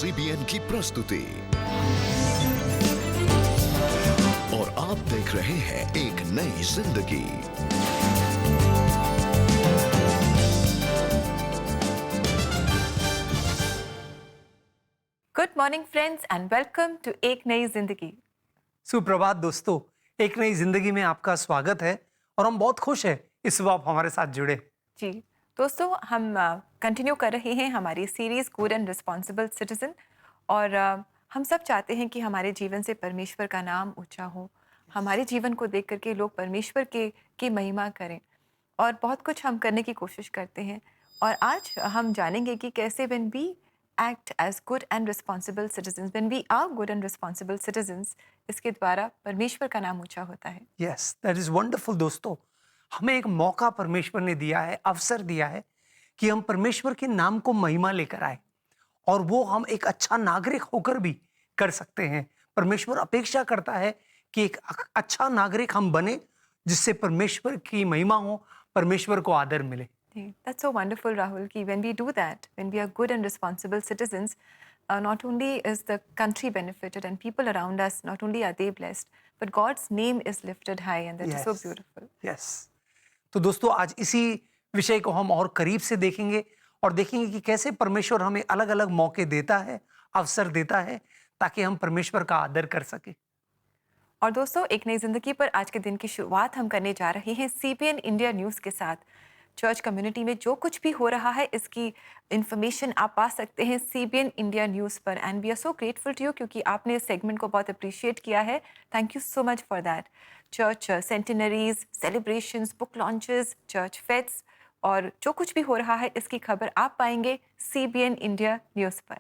CBN की प्रस्तुति और आप देख रहे हैं एक नई जिंदगी। Good morning friends and welcome to एक नई जिंदगी। सुप्रभात दोस्तों, एक नई जिंदगी में आपका स्वागत है और हम बहुत खुश हैं इस सुबह आप हमारे साथ जुड़े। जी दोस्तों, हम कंटिन्यू कर रहे हैं हमारी series good and responsible citizen और हम सब चाहते हैं कि हमारे जीवन से परमेश्वर का नाम ऊंचा हो, हमारे जीवन को देख करके लोग परमेश्वर की महिमा करें और बहुत कुछ हम करने की कोशिश करते हैं। और आज हम जानेंगे कि कैसे when we act as good and responsible citizens, when we are good and responsible citizens, इसके द्वारा परमेश्वर का नाम ऊंचा होता है। Yes, that is wonderful दोस्तों। हमें एक मौका परमेश्वर ने दिया है, अवसर दिया है कि हम परमेश्वर के नाम को महिमा लेकर आए और वो हम एक अच्छा नागरिक होकर भी कर सकते हैं। परमेश्वर अपेक्षा करता है कि एक अच्छा नागरिक हम बने जिससे परमेश्वर की महिमा हो, परमेश्वर को आदर मिले। That's so wonderful, Rahul, कि when we do that, when we are good and responsible citizens, not only is the country benefited and people around us, not only are they blessed, but God's name is lifted high and that is so beautiful. Yes. तो दोस्तों आज इसी विषय को हम और करीब से देखेंगे और देखेंगे कि कैसे परमेश्वर हमें अलग अलग मौके देता है, अवसर देता है ताकि हम परमेश्वर का आदर कर सके। और दोस्तों, एक नई जिंदगी पर आज के दिन की शुरुआत हम करने जा रहे हैं CBN इंडिया न्यूज़ के साथ। चर्च कम्युनिटी में जो कुछ भी हो रहा है इसकी इन्फॉर्मेशन आप पा सकते हैं CBN इंडिया न्यूज़ पर and we are so grateful to you क्योंकि आपने इस सेगमेंट को बहुत अप्रिशिएट किया है। Thank you so much for that. Church centenaries, celebrations, book launches, church fetes और जो कुछ भी हो रहा है इसकी खबर आप पाएंगे CBN इंडिया न्यूज़ पर।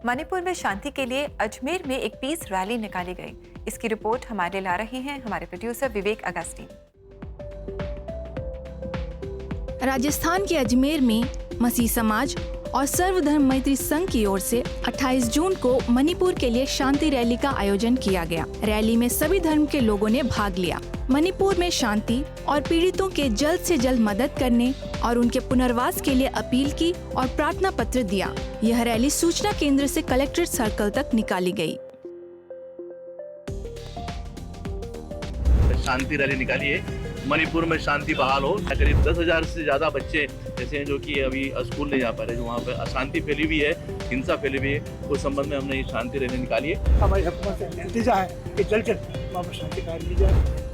मणिपुर में शांति के लिए अजमेर में एक पीस रैली निकाली गई। इसकी रिपोर्ट हमारे ला रहे हैं हमारे प्रोड्यूसर विवेक अगस्ती। राजस्थान के अजमेर में मसीह समाज और सर्वधर्म मैत्री संघ की ओर से 28 जून को मणिपुर के लिए शांति रैली का आयोजन किया गया। रैली में सभी धर्म के लोगों ने भाग लिया। मणिपुर में शांति और पीड़ितों के जल्द से जल्द मदद करने और उनके पुनर्वास के लिए अपील की और प्रार्थना पत्र दिया। यह रैली सूचना केंद्र से कलेक्ट्रेट सर्कल तक निकाली गई। शांति रैली निकाली है, मणिपुर में शांति बहाल हो। करीब 10,000 से ज्यादा बच्चे ऐसे हैं जो कि अभी स्कूल नहीं जा पा रहे, जो वहाँ पे अशांति फैली हुई है, हिंसा फैली हुई है। उस संबंध में हमने ये शांति रैली निकाली है। हमारी हुकूमत से नतीजा है कि जल्द वहाँ पर शांति कायम की जाए।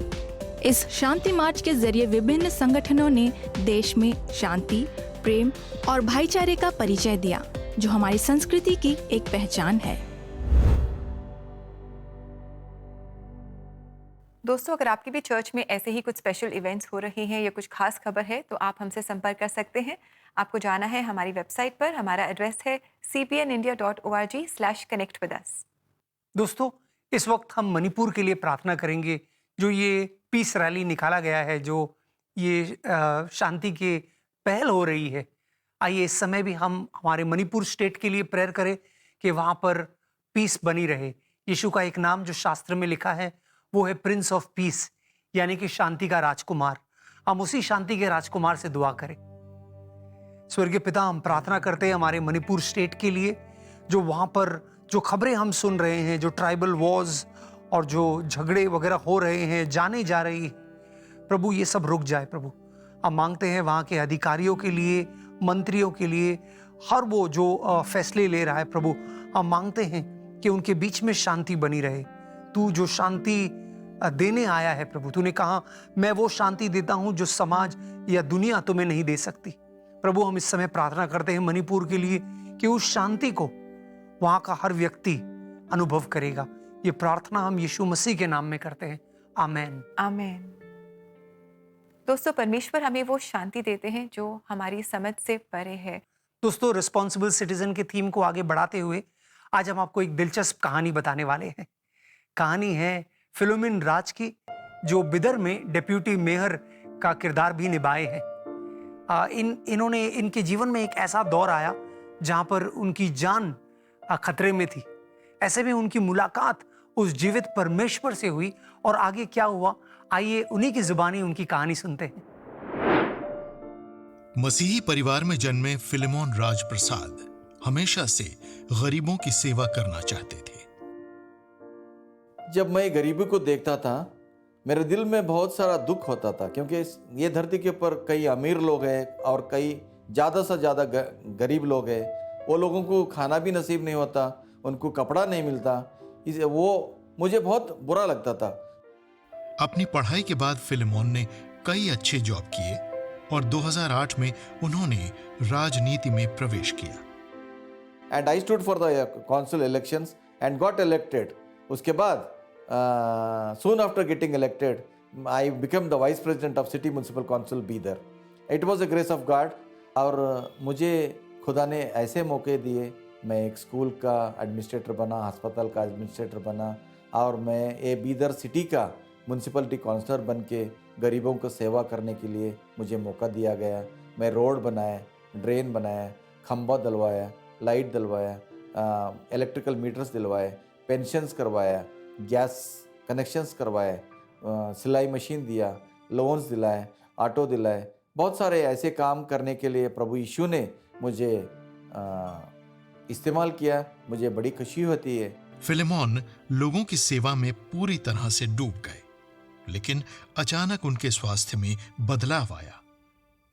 इस शांति मार्च के जरिए विभिन्न संगठनों ने देश में शांति, प्रेम और भाईचारे का परिचय दिया, जो हमारी संस्कृति की एक पहचान है। दोस्तों, अगर आपके भी चर्च में ऐसे ही कुछ स्पेशल इवेंट्स हो रहे हैं या कुछ खास खबर है तो आप हमसे संपर्क कर सकते हैं। आपको जाना है हमारी वेबसाइट पर, हमारा एड्रेस है cbnindia.org/connectwithus। दोस्तों इस वक्त हम मणिपुर के लिए प्रार्थना करेंगे, जो ये पीस रैली निकाला गया है, जो ये शांति की पहल हो रही है। आइए इस समय भी हम हमारे मणिपुर स्टेट के लिए प्रेयर करें कि वहाँ पर पीस बनी रहे। यीशु का एक नाम जो शास्त्र में लिखा है वो है प्रिंस ऑफ पीस, यानी कि शांति का राजकुमार। हम उसी शांति के राजकुमार से दुआ करें। स्वर्गीय पिता, हम प्रार्थना करते हैं हमारे मणिपुर स्टेट के लिए, जो वहाँ पर जो खबरें हम सुन रहे हैं, जो ट्राइबल वॉर्स और जो झगड़े वगैरह हो रहे हैं, जाने जा रही, प्रभु ये सब रुक जाए। प्रभु हम मांगते हैं वहाँ के अधिकारियों के लिए, मंत्रियों के लिए, हर वो जो फैसले ले रहा है, प्रभु हम मांगते हैं कि उनके बीच में शांति बनी रहे। तू जो शांति देने आया है प्रभु, तूने कहा मैं वो शांति देता हूं जो समाज या दुनिया तुम्हें नहीं दे सकती। प्रभु हम इस समय प्रार्थना करते हैं मणिपुर के लिए कि उस शांति को वहां का हर व्यक्ति अनुभव करेगा। ये प्रार्थना हम यीशु मसीह के नाम में करते हैं, आमेन आमेन। दोस्तों, परमेश्वर हमें वो शांति देते हैं जो हमारी समझ से परे है। दोस्तों, रिस्पॉन्सिबल सिटीजन के थीम को आगे बढ़ाते हुए आज हम आपको एक दिलचस्प कहानी बताने वाले हैं। कहानी है फिलोमिन राज की, जो बिदर में डिप्यूटी मेयर का किरदार भी निभाए हैं। इन्होंने इनके जीवन में एक ऐसा दौर आया जहां पर उनकी जान खतरे में थी। ऐसे में उनकी मुलाकात उस जीवित परमेश्वर से हुई, और आगे क्या हुआ, आइए उन्हीं की जुबानी उनकी कहानी सुनते हैं। मसीही परिवार में जन्मे फिलेमोन राज प्रसाद हमेशा से गरीबों की सेवा करना चाहते थे। जब मैं गरीबी को देखता था, मेरे दिल में बहुत सारा दुख होता था, क्योंकि ये धरती के ऊपर कई अमीर लोग हैं और कई ज़्यादा से ज़्यादा गरीब लोग हैं। वो लोगों को खाना भी नसीब नहीं होता, उनको कपड़ा नहीं मिलता। वो मुझे बहुत बुरा लगता था। अपनी पढ़ाई के बाद फिलेमोन ने कई अच्छे जॉब किए और 2008 में उन्होंने राजनीति में प्रवेश किया। And I stood for the council elections and got elected. उसके बाद soon after getting elected, I became the vice president of City Municipal Council Bidar. It was a grace of God. और मुझे खुदा ने ऐसे मौके दिए, मैं एक स्कूल का एडमिनिस्ट्रेटर बना, अस्पताल का एडमिनिस्ट्रेटर बना, और मैं ये बीदर सिटी का म्यूनसिपलिटी काउंसलर बन के गरीबों को सेवा करने के लिए मुझे मौका दिया गया। मैं रोड बनाया, ड्रेन बनाया, खंबा दिलवाया, लाइट दिलवाया, इलेक्ट्रिकल मीटर्स दिलवाए, पेंशन्स करवाया, गैस कनेक्शंस करवाए, सिलाई मशीन दिया, लोन्स दिलाए, ऑटो दिलाए। बहुत सारे ऐसे काम करने के लिए प्रभु यीशु ने मुझे इस्तेमाल किया। मुझे बड़ी खुशी होती है। फिलेमोन लोगों की सेवा में पूरी तरह से डूब गए, लेकिन अचानक उनके स्वास्थ्य में बदलाव आया।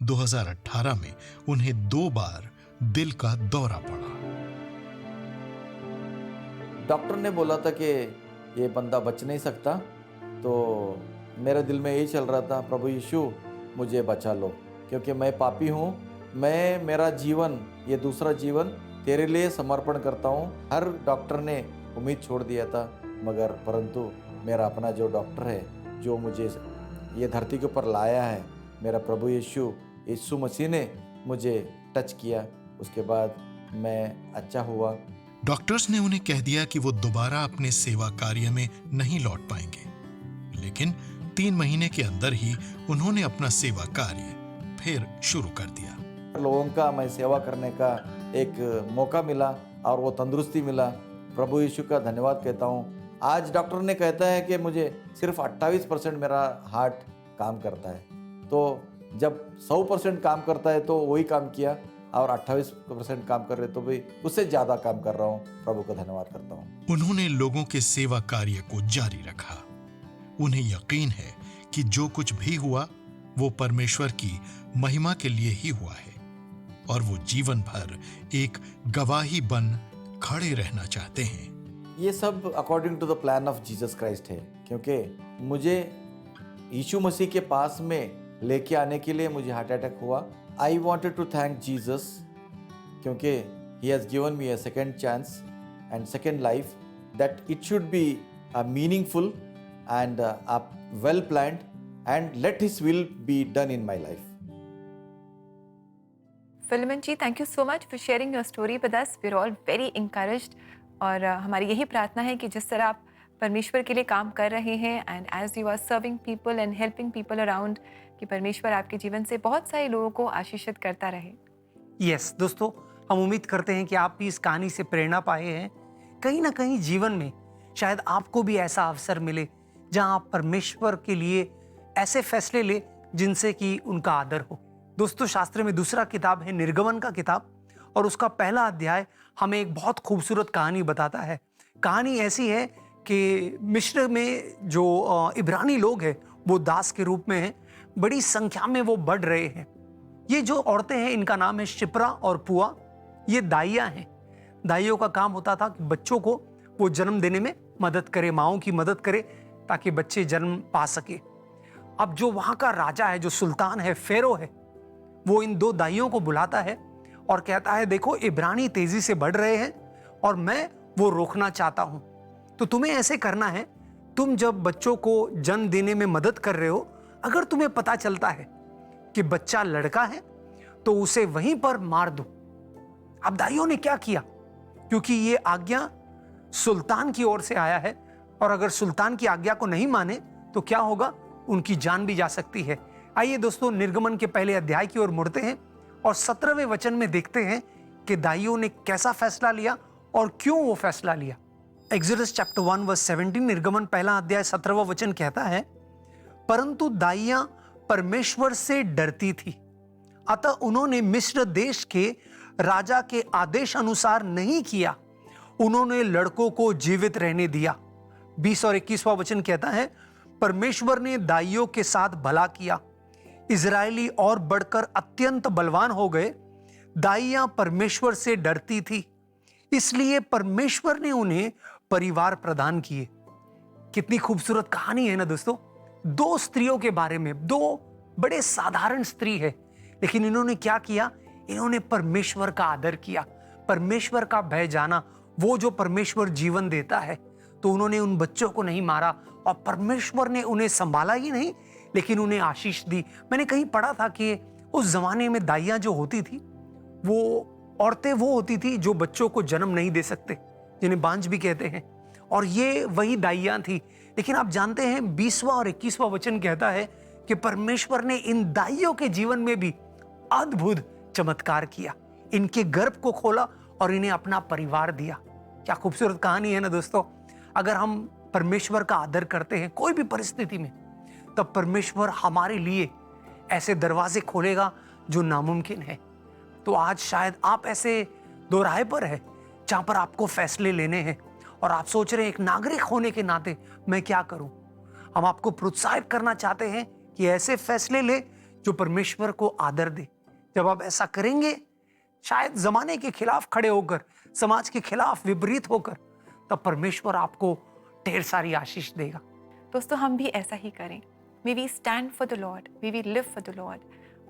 2018 में उन्हें 2 बार दिल का दौरा पड़ा। डॉक्टर ने बोला था कि ये बंदा बच नहीं सकता, तो मेरे दिल में यही चल रहा था, प्रभु यीशु मुझे बचा लो, क्योंकि मैं पापी हूँ। मैं मेरा जीवन, ये दूसरा जीवन तेरे लिए समर्पण करता हूँ। हर डॉक्टर ने उम्मीद छोड़ दिया था, मगर परंतु मेरा अपना जो डॉक्टर है, जो मुझे ये धरती के ऊपर लाया है, मेरा प्रभु यीशु मसीह ने मुझे टच किया। उसके बाद मैं अच्छा हुआ। डॉक्टर्स ने उन्हें कह दिया कि वो दोबारा अपने सेवा कार्य में नहीं लौट पाएंगे, लेकिन 3 महीने के अंदर ही उन्होंने अपना सेवा कार्य फिर शुरू कर दिया। लोगों का मैं सेवा करने का एक मौका मिला और वो तंदुरुस्ती मिला। प्रभु यीशु का धन्यवाद कहता हूँ। आज डॉक्टर ने कहता है कि मुझे सिर्फ 28% मेरा हार्ट काम करता है, तो जब 100% काम करता है तो वही काम किया, और 28% काम कर रहे तो भी उससे ज़्यादा काम कर रहा हूँ। प्रभु का धन्यवाद करता हूँ। उन्होंने लोगों के सेवा कार्य को जारी रखा। उन्हें यकीन है कि जो कुछ भी हुआ वो परमेश्वर की महिमा के लिए ही हुआ है, और वो जीवन भर एक गवाही बन खड़े रहना चाहते हैं। ये सब according to the plan of Jesus Christ है, क्योंकि मुझे यीशु मसीह के पास में लेके आने के लिए मुझे हार्ट अटैक हुआ। I wanted to thank Jesus, क्योंकि He has given me a second chance and second life, that it should be meaningful and well planned, and let His will be done in my life. Philomin ji, thank you so much for sharing your story with us. We are all very encouraged, और हमारी यही प्रार्थना है कि जिस तरह आप परमेश्वर के लिए काम कर रहे हैं, and as you are serving people and helping people around, कि परमेश्वर आपके जीवन से बहुत सारे लोगों को आशीषित करता रहे। यस दोस्तों, हम उम्मीद करते हैं कि आप भी इस कहानी से प्रेरणा पाए हैं। कहीं ना कहीं जीवन में शायद आपको भी ऐसा अवसर मिले जहां आप परमेश्वर के लिए ऐसे फैसले ले जिनसे कि उनका आदर हो। दोस्तों, शास्त्र में दूसरा किताब है निर्गमन का किताब, और उसका पहला अध्याय हमें एक बहुत खूबसूरत कहानी बताता है। कहानी ऐसी है कि मिस्र में जो इब्रानी लोग हैं वो दास के रूप में हैं, बड़ी संख्या में वो बढ़ रहे हैं। ये जो औरतें हैं, इनका नाम है शिप्रा और पुआ। ये दाइयाँ हैं। दाइयों का काम होता था कि बच्चों को वो जन्म देने में मदद करे, माओं की मदद करे, ताकि बच्चे जन्म पा सके। अब जो वहाँ का राजा है, जो सुल्तान है, फेरो है, वो इन 2 दाइयों को बुलाता है और कहता है, देखो इब्रानी तेजी से बढ़ रहे हैं और मैं वो रोकना चाहता हूँ, तो तुम्हें ऐसे करना है, तुम जब बच्चों को जन्म देने में मदद कर रहे हो, अगर तुम्हें पता चलता है कि बच्चा लड़का है तो उसे वहीं पर मार दो। अब दाइयों ने क्या किया? क्योंकि ये आज्ञा सुल्तान की ओर से आया है, और अगर सुल्तान की आज्ञा को नहीं माने तो क्या होगा, उनकी जान भी जा सकती है। आइए दोस्तों, निर्गमन के पहले अध्याय की ओर मुड़ते हैं और 17वें वचन में देखते हैं कि दाइयों ने कैसा फैसला लिया और क्यों वो फैसला लिया। एक्सोडस चैप्टर 1 वर्स 17, निर्गमन पहला अध्याय 17वां वचन कहता है, परंतु दाइयां परमेश्वर से डरती थी, अतः उन्होंने मिस्र देश के राजा के आदेश अनुसार नहीं किया, उन्होंने लड़कों को जीवित रहने दिया। 20 और 21वां वचन कहता है, परमेश्वर ने दाइयों के साथ भला किया, इजरायली और बढ़कर अत्यंत बलवान हो गए। दाइयां परमेश्वर से डरती थी, इसलिए परमेश्वर ने उन्हें परिवार प्रदान किए। कितनी खूबसूरत कहानी है ना दोस्तों। दो स्त्रियों के बारे में, दो बड़े साधारण स्त्री है, लेकिन इन्होंने क्या किया, इन्होंने परमेश्वर का आदर किया, परमेश्वर का भय जाना। वो जो परमेश्वर जीवन देता है, तो उन्होंने उन बच्चों को नहीं मारा, और परमेश्वर ने उन्हें संभाला ही नहीं, लेकिन उन्हें आशीष दी। मैंने कहीं पढ़ा था कि उस जमाने में दाइयां जो होती थी, वो औरतें वो होती थी जो बच्चों को जन्म नहीं दे सकते, जिन्हें बांझ भी कहते हैं, और ये वही दाइयां थी। लेकिन आप जानते हैं 20वां और 21वां वचन कहता है कि परमेश्वर ने इन दाइयों के जीवन में भी अद्भुत चमत्कार किया, इनके गर्भ को खोला और इन्हें अपना परिवार दिया। क्या खूबसूरत कहानी है ना दोस्तों। अगर हम परमेश्वर का आदर करते हैं कोई भी परिस्थिति में, तब परमेश्वर हमारे लिए ऐसे दरवाजे खोलेगा जो नामुमकिन है। तो आज शायद आप ऐसे दोराहे पर है जहां पर आपको फैसले लेने हैं, और आप सोच रहे हैं एक नागरिक होने के नाते मैं क्या करूं। हम आपको प्रोत्साहित करना चाहते हैं कि ऐसे फैसले ले जो परमेश्वर को आदर दे। जब आप ऐसा करेंगे, शायद जमाने के खिलाफ खड़े होकर, समाज के खिलाफ विपरीत होकर, तब परमेश्वर आपको ढेर सारी आशीष देगा। दोस्तों, हम भी ऐसा ही करें। May we stand for the Lord, may we live for the Lord,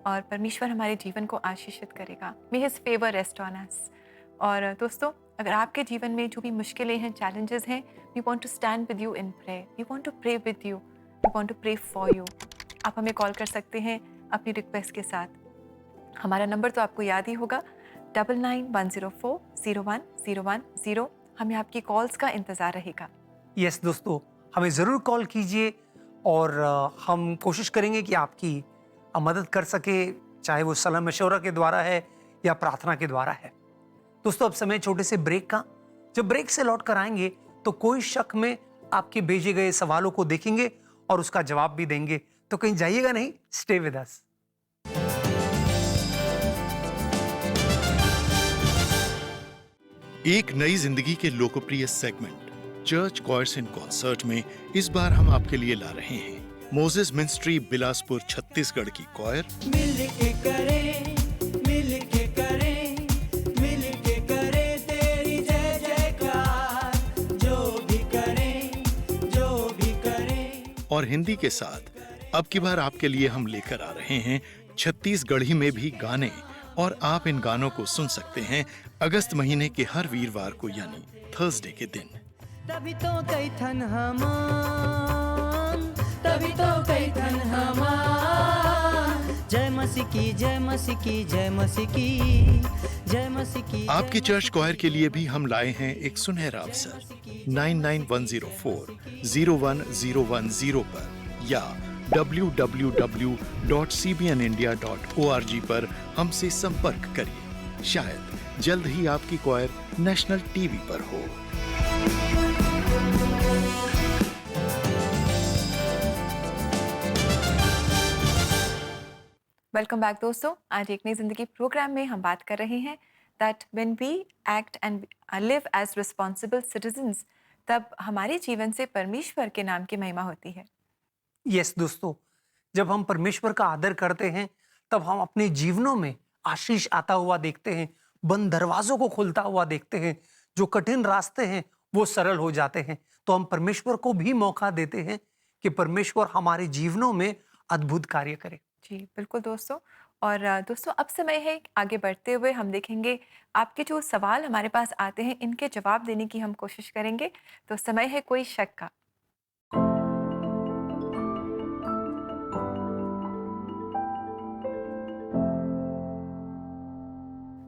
और परमेश्वर हमारे जीवन को आशीषित करेगा। May his favour rest on us. और दोस्तों, अगर आपके जीवन में जो भी मुश्किलें हैं, चैलेंजेस हैं, we want to stand with you in prayer, we want to pray with you, we want to pray for you. आप हमें कॉल कर सकते हैं अपनी रिक्वेस्ट के साथ। हमारा नंबर तो आपको याद ही होगा, 9910401010। हमें आपकी कॉल्स का इंतज़ार रहेगा। यस दोस्तों, हमें ज़रूर कॉल कीजिए, और हम कोशिश करेंगे कि आपकी मदद कर सके, चाहे वो सलाह मशवरा के द्वारा है या प्रार्थना के द्वारा है। दोस्तों, अब समय छोटे से ब्रेक का। जब ब्रेक से लौट कर आएंगे तो कोई शक में आपके भेजे गए सवालों को देखेंगे और उसका जवाब भी देंगे। तो कहीं जाइएगा नहीं, स्टे विद अस। एक नई जिंदगी के लोकप्रिय सेगमेंट चर्च कॉयर्स इन कॉन्सर्ट में इस बार हम आपके लिए ला रहे हैं मोजेस मिनिस्ट्री बिलासपुर छत्तीसगढ़ की कॉयर, तेरी जय जयकार, जो भी करे, और हिंदी के साथ अब की बार आपके लिए हम लेकर आ रहे हैं छत्तीसगढ़ी में भी गाने, और आप इन गानों को सुन सकते हैं अगस्त महीने के हर वीरवार को, यानी थर्सडे के दिन। तभी तो कई थन हमान, तभी तो कई थन हमान, जय मसीह की, जय मसीह की, जय मसीह की, जय मसीह की। आपकी चर्च कॉयर के लिए भी हम लाए हैं एक सुनहरा अवसर। 9910401010 पर या www.cbnindia.org पर हमसे संपर्क करिए। शायद जल्द ही आपकी कॉयर नेशनल टीवी पर हो। वेलकम बैक दोस्तों। आज एक नई जिंदगी प्रोग्राम में हम बात कर रहे हैं that when we act and live as responsible citizens, तब हमारे जीवन से परमेश्वर के नाम की महिमा होती है। यस दोस्तों, जब हम परमेश्वर का आदर करते हैं, तब हम अपने जीवनों में आशीष आता हुआ देखते हैं, बंद दरवाजों को खुलता हुआ देखते हैं, जो कठिन रास्ते हैं वो सरल हो जाते हैं। तो हम परमेश्वर को भी मौका देते हैं कि परमेश्वर हमारे जीवनों में अद्भुत कार्य करे। जी बिल्कुल दोस्तों। और दोस्तों, अब समय है आगे बढ़ते हुए हम देखेंगे आपके जो सवाल हमारे पास आते हैं, इनके जवाब देने की हम कोशिश करेंगे। तो समय है कोई शक का।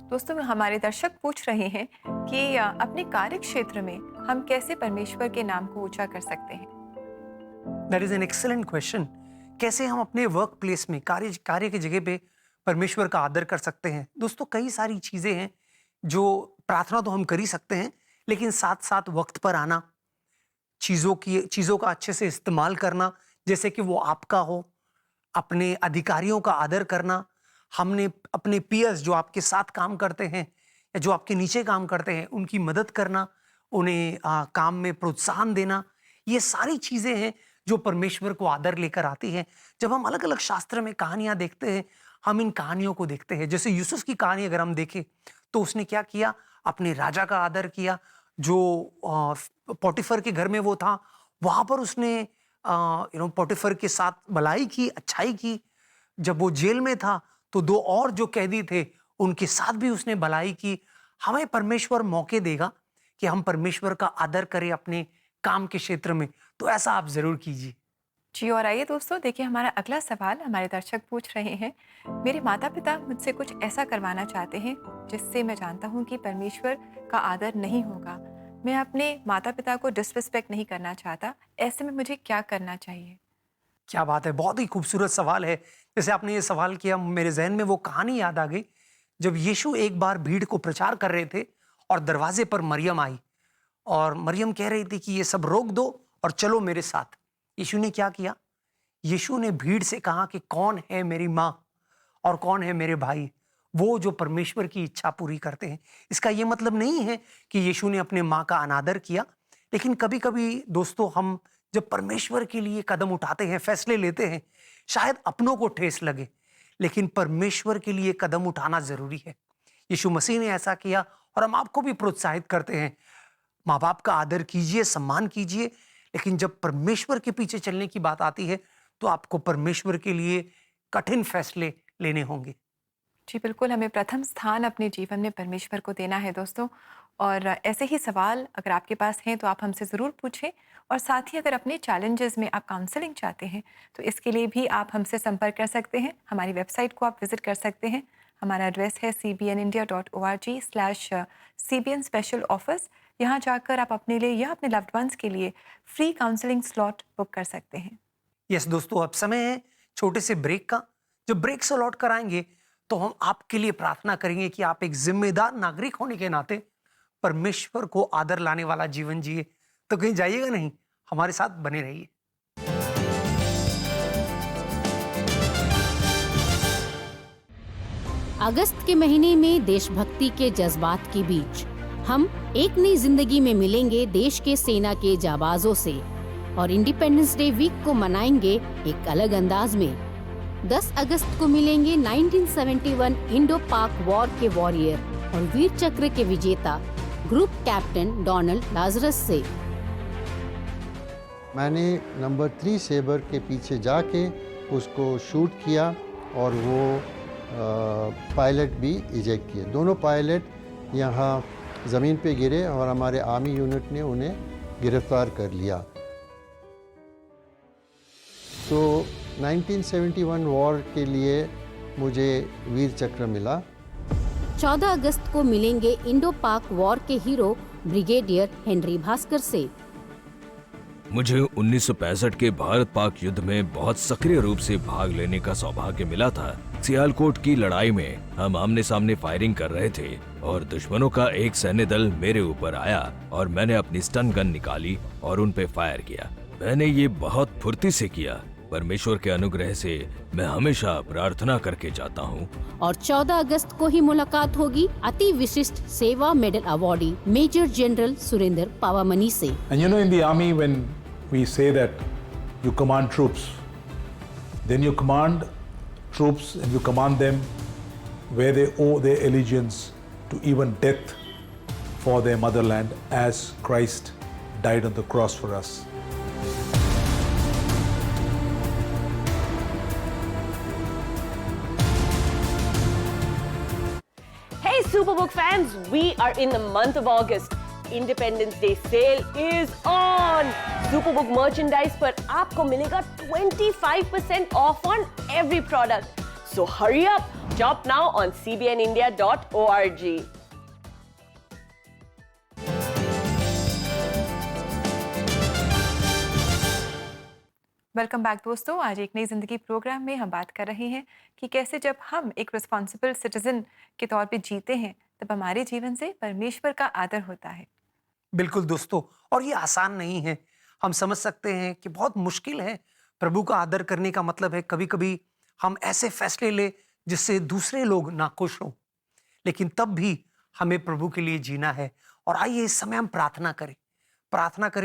दोस्तों हमारे दर्शक पूछ रहे हैं कि अपने कार्य क्षेत्र में हम कैसे परमेश्वर के नाम को ऊंचा कर सकते हैं। That is an excellent question. कैसे हम अपने वर्क प्लेस में कार्य की जगह पे परमेश्वर का आदर कर सकते हैं। दोस्तों कई सारी चीज़ें हैं जो प्रार्थना तो हम कर ही सकते हैं, लेकिन साथ साथ वक्त पर आना, चीज़ों का अच्छे से इस्तेमाल करना, जैसे कि वो आपका हो, अपने अधिकारियों का आदर करना, हमने अपने पीयर्स जो आपके साथ काम करते हैं या जो आपके नीचे काम करते हैं उनकी मदद करना, उन्हें काम में प्रोत्साहन देना, ये सारी चीज़ें हैं जो परमेश्वर को आदर लेकर आती हैं। जब हम अलग अलग शास्त्र में कहानियाँ देखते हैं, हम इन कहानियों को देखते हैं। जैसे यूसुफ की कहानी अगर हम देखें तो उसने क्या किया, अपने राजा का आदर किया। जो पोटिफर के घर में वो था, वहाँ पर उसने पोटिफर के साथ भलाई की, अच्छाई की। जब वो जेल में था तो 2 और जो कैदी थे उनके साथ भी उसने भलाई की। हमें परमेश्वर मौके देगा कि हम परमेश्वर का आदर करें अपने काम के क्षेत्र में, तो ऐसा आप जरूर कीजिए। जी, और आइए दोस्तों देखिए हमारा अगला सवाल हमारे दर्शक पूछ रहे हैं। मेरे माता पिता मुझसे कुछ ऐसा करवाना चाहते हैं जिससे मैं जानता हूँ कि परमेश्वर का आदर नहीं होगा। मैं अपने माता पिता को डिसरिस्पेक्ट नहीं करना चाहता, ऐसे में मुझे क्या करना चाहिए? क्या बात है, बहुत ही खूबसूरत सवाल है। जैसे आपने ये सवाल किया, मेरे जहन में वो कहानी याद आ गई जब यीशु एक बार भीड़ को प्रचार कर रहे थे और दरवाजे पर मरियम आई और मरियम कह रही थी कि ये सब रोक दो और चलो मेरे साथ। यीशु ने क्या किया? यीशु ने भीड़ से कहा कि कौन है मेरी माँ और कौन है मेरे भाई, वो जो परमेश्वर की इच्छा पूरी करते हैं। इसका ये मतलब नहीं है कि यीशु ने अपने माँ का अनादर किया, लेकिन कभी कभी दोस्तों हम जब परमेश्वर के लिए कदम उठाते हैं, फैसले लेते हैं, शायद अपनों को ठेस लगे, लेकिन परमेश्वर के लिए कदम उठाना जरूरी है। यीशु मसीह ने ऐसा किया और हम आपको भी प्रोत्साहित करते हैं। माँ बाप का आदर कीजिए, सम्मान कीजिए, लेकिन जब परमेश्वर के पीछे चलने की बात आती है तो आपको परमेश्वर के लिए कठिन फैसले लेने होंगे। जी बिल्कुल, हमें प्रथम स्थान अपने जीवन में परमेश्वर को देना है दोस्तों। और ऐसे ही सवाल अगर आपके पास हैं तो आप हमसे ज़रूर पूछें। और साथ ही अगर अपने चैलेंजेस में आप काउंसलिंग चाहते हैं तो इसके लिए भी आप हमसे संपर्क कर सकते हैं। हमारी वेबसाइट को आप विज़िट कर सकते हैं। हमारा एड्रेस है cbnindia.org/cbn स्पेशल ऑफर्स। यहाँ जाकर आप अपने लिए या अपने लव्ड वंस के लिए फ्री काउंसलिंग स्लॉट बुक कर सकते हैं। यस दोस्तों, अब समय है छोटे से ब्रेक का। जब ब्रेक से लौट कर आएंगे तो हम आपके लिए प्रार्थना करेंगे कि आप एक जिम्मेदार नागरिक होने के नाते परमेश्वर को आदर लाने वाला जीवन जिए। तो कहीं जाइएगा नहीं, हमारे साथ बने रहिए। अगस्त के महीने में देशभक्ति के जज्बात के बीच हम एक नई जिंदगी में मिलेंगे देश के सेना के जाबाजों से और इंडिपेंडेंस डे वीक को मनाएंगे एक अलग अंदाज में। 10 अगस्त को मिलेंगे 1971 इंडो पाक वॉर के वॉरियर और वीर चक्र के विजेता ग्रुप कैप्टन डोनाल्ड लाजरस से। मैंने नंबर 3 सेबर के पीछे जाके उसको शूट किया और वो पायलट भी इजेक्ट किए। दोनों पायलट यहाँ ज़मीन पे गिरे और हमारे आर्मी यूनिट ने उन्हें गिरफ्तार कर लिया। तो 1971 वॉर के लिए मुझे वीर चक्र मिला। 14 अगस्त को मिलेंगे इंडो पाक वॉर के हीरो ब्रिगेडियर हेनरी भास्कर से। मुझे 1965 के भारत पाक युद्ध में बहुत सक्रिय रूप से भाग लेने का सौभाग्य मिला था। सियालकोट की लड़ाई में हम आमने सामने फायरिंग कर रहे थे और दुश्मनों का एक सैन्य दल मेरे ऊपर आया और मैंने अपनी स्टन गन निकाली और उन पे फायर किया। मैंने ये बहुत फुर्ती से किया। परमेश्वर के अनुग्रह से मैं हमेशा प्रार्थना करके जाता हूँ। और 14 अगस्त को ही मुलाकात होगी Ati Vishisht Seva medal awardee major general Surendra Pavamani से। And you know, in the army, when we say that you command troops, then you command troops and you command them where they owe their allegiance to even death for their motherland, as Christ died on the cross for us. Hey Superbook fans, we are in the month of August. Independence Day sale is on. Superbook merchandise पर आपको मिलेगा 25% off on every product. So hurry up, shop now on cbnindia.org. Welcome back दोस्तों। आज एक नई ज़िंदगी programme में हम बात कर रहे हैं कि कैसे जब हम एक रिस्पॉन्सिबल सिटीजन के तौर पे जीते हैं तब हमारे जीवन से परमेश्वर का आदर होता है। बिल्कुल दोस्तों, और ये आसान नहीं है। हम समझ सकते हैं कि बहुत मुश्किल है। प्रभु का आदर करने का मतलब है कभी कभी हम ऐसे फैसले ले जिससे दूसरे लोग नाखुश हों, लेकिन तब भी हमें प्रभु के लिए जीना है। और आइए इस समय हम प्रार्थना करें।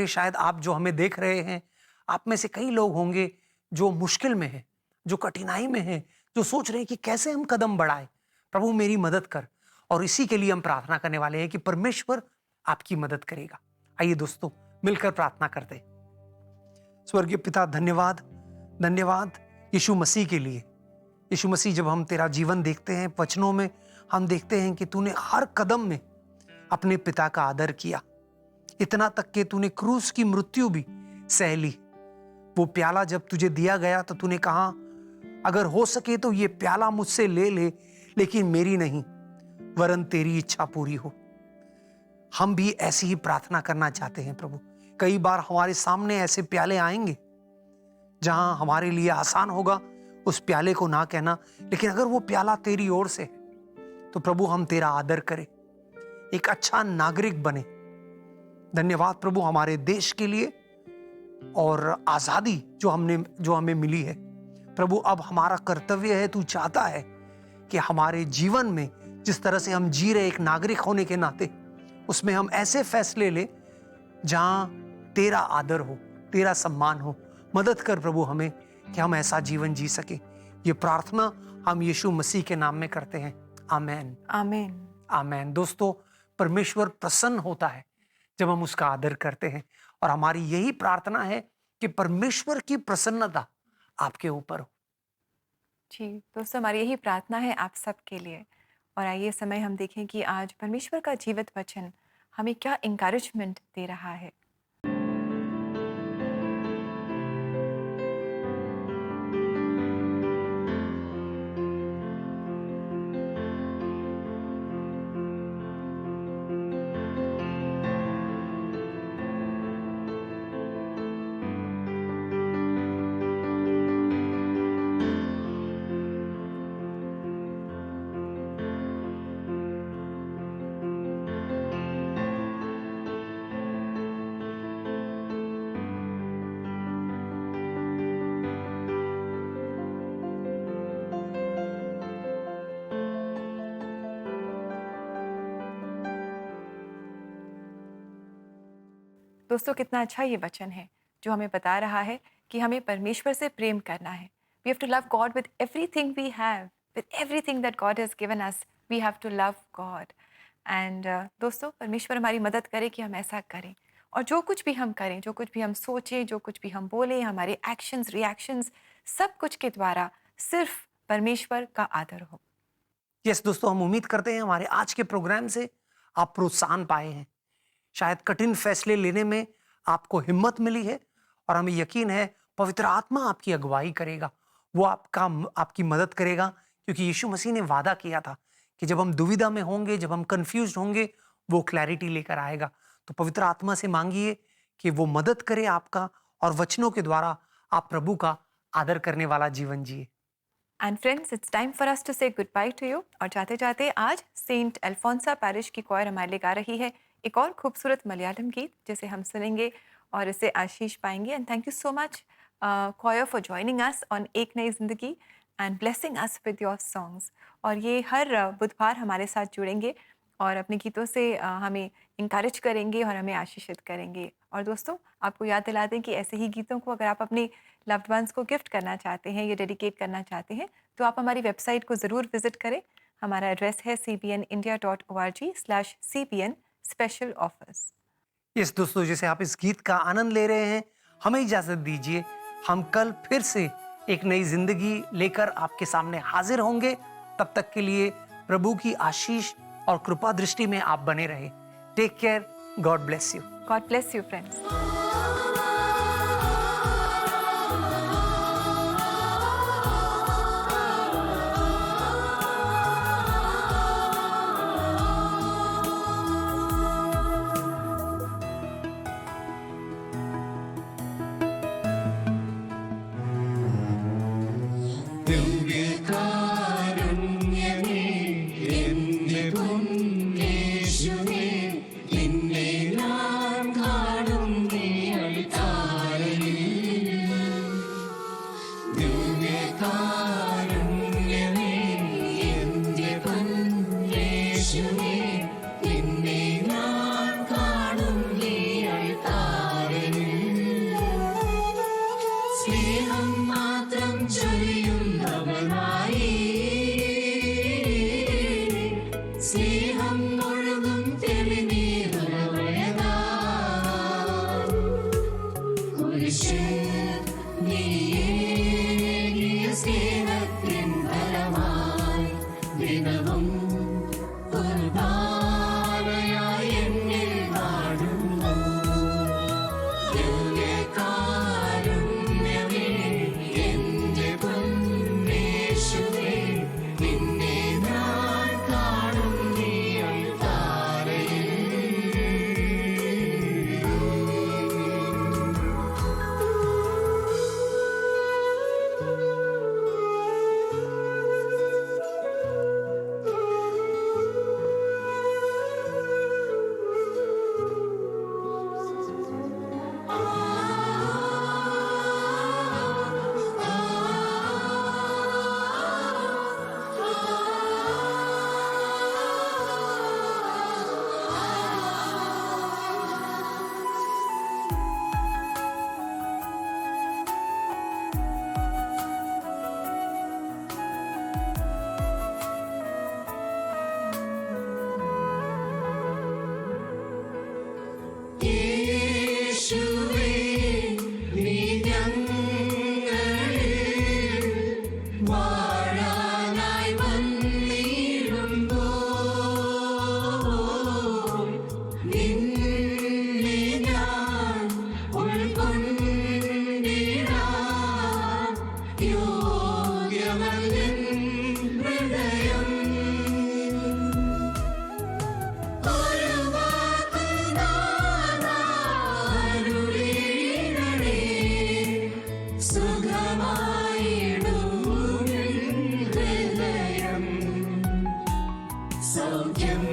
शायद आप जो हमें देख रहे हैं, आप में से कई लोग होंगे जो मुश्किल में हैं, जो कठिनाई में हैं, जो सोच रहे हैं कि कैसे हम कदम बढ़ाएं। प्रभु मेरी मदद कर। और इसी के लिए हम प्रार्थना करने वाले हैं कि परमेश्वर आपकी मदद करेगा। आइए दोस्तों मिलकर प्रार्थना करते हैं। स्वर्गीय पिता, धन्यवाद यीशु मसीह के लिए। यीशु मसीह, जब हम तेरा जीवन देखते हैं वचनों में, हम देखते हैं कि तूने हर कदम में अपने पिता का आदर किया, इतना तक कि तूने क्रूस की मृत्यु भी सह ली। वो प्याला जब तुझे दिया गया तो तूने कहा, अगर हो सके तो ये प्याला मुझसे ले ले, लेकिन मेरी नहीं वरन तेरी इच्छा पूरी हो। हम भी ऐसी ही प्रार्थना करना चाहते हैं प्रभु। कई बार हमारे सामने ऐसे प्याले आएंगे जहां हमारे लिए आसान होगा उस प्याले को ना कहना, लेकिन अगर वो प्याला तेरी ओर से है तो प्रभु हम तेरा आदर करें, एक अच्छा नागरिक बने। धन्यवाद प्रभु हमारे देश के लिए और आजादी जो हमें मिली है। प्रभु अब हमारा कर्तव्य है, तू चाहता है कि हमारे जीवन में जिस तरह से हम जी रहे एक नागरिक होने के नाते, उसमें हम ऐसे फैसले ले जहां तेरा आदर हो, तेरा सम्मान हो। मदद कर प्रभु हमें कि हम ऐसा जीवन जी सके। ये प्रार्थना हम यीशु मसीह के नाम में करते हैं। आमेन, आमेन, आमेन। दोस्तों, परमेश्वर प्रसन्न होता है जब हम उसका आदर करते हैं, और हमारी यही प्रार्थना है कि परमेश्वर की प्रसन्नता आपके ऊपर हो। जी दोस्तों, हमारी यही प्रार्थना है आप सबके लिए। और आइए समय हम देखें कि आज परमेश्वर का जीवित वचन हमें क्या इंकरेजमेंट दे रहा है। दोस्तों, कितना अच्छा ये वचन है जो हमें बता रहा है कि हमें परमेश्वर से प्रेम करना है। We have to love God with everything we have, with everything that God has given us. We have to love God. And दोस्तों, परमेश्वर हमारी मदद करे कि हम ऐसा करें, और जो कुछ भी हम करें, जो कुछ भी हम सोचें, जो कुछ भी हम बोलें, हमारे एक्शंस, रिएक्शंस, सब कुछ के द्वारा सिर्फ परमेश्वर का आदर हो। यस दोस्तों, हम उम्मीद करते हैं हमारे आज के प्रोग्राम से आप प्रोत्साहन पाए हैं। शायद कठिन फैसले लेने में आपको हिम्मत मिली है, और हमें यकीन है पवित्र आत्मा आपकी अगुवाई करेगा, वो आपकी मदद करेगा, क्योंकि यीशु मसीह ने वादा किया था कि जब हम दुविधा में होंगे, जब हम कंफ्यूज होंगे, वो क्लैरिटी लेकर आएगा। तो पवित्र आत्मा से मांगिए कि वो मदद करे आपका, और वचनों के द्वारा आप प्रभु का आदर करने वाला जीवन जिए। And friends, it's time for us to say goodbye to you. और जाते जाते आज सेंट अल्फोंसा पैरिश की क्वायर हमारे लिए गा रही है एक और खूबसूरत मलयालम गीत, जिसे हम सुनेंगे और इसे आशीष पाएंगे। And thank you so much choir for joining us on एक नई जिंदगी and blessing us with your songs. और ये हर बुधवार हमारे साथ जुड़ेंगे और अपने गीतों से हमें इंकरेज करेंगे और हमें आशीषित करेंगे। और दोस्तों, आपको याद दिला दें कि ऐसे ही गीतों को अगर आप अपने लव्ड वंस को गिफ्ट करना चाहते हैं या डेडिकेट करना चाहते हैं तो आप हमारी वेबसाइट को ज़रूर विजिट करें। हमारा एड्रेस है cbnindia.org/cbn स्पेशल ऑफर्स। यस दोस्तों, जैसे आप इस गीत का आनंद ले रहे हैं, हमें इजाजत दीजिए। हम कल फिर से एक नई जिंदगी लेकर आपके सामने हाजिर होंगे। तब तक के लिए प्रभु की आशीष और कृपा दृष्टि में आप बने रहे। Take care, God bless you. God bless you friends. യേശുവേ നിന്നെ ഞാൻ കാണും ഈ അൾത്താരയിൽ സ്നേഹം മാത്രം ചൊരിയുന്നവനായി സ്നേഹം ഒഴുകും തെളിനീരുറവയതാ കുരിശിൽ നീയേകിയ സ്നേഹത്തിൻ ഫലമായി ദിനവും കുർബാനയായി എന്നിൽ വാഴുന്നു ദിവ്യകാരുണ്യമേ എന്റെ പൊന്നേശുവേ നിന്നെ ഞാൻ കാണും ഈ അൾത്താരയിൽ യേശുവേ നീ ഞങ്ങളിൽ വാഴാനായി വന്നിടുമ്പോൾ നിന്നെ ഞാൻ ഉൾക്കൊണ്ടിടാൻ യോഗ്യമല്ലെൻ ഹൃദയം ഒരു വാക്കുനാദാരുളീരണേ സുഖമായിടും ഹൃദയം സൗഖ്യം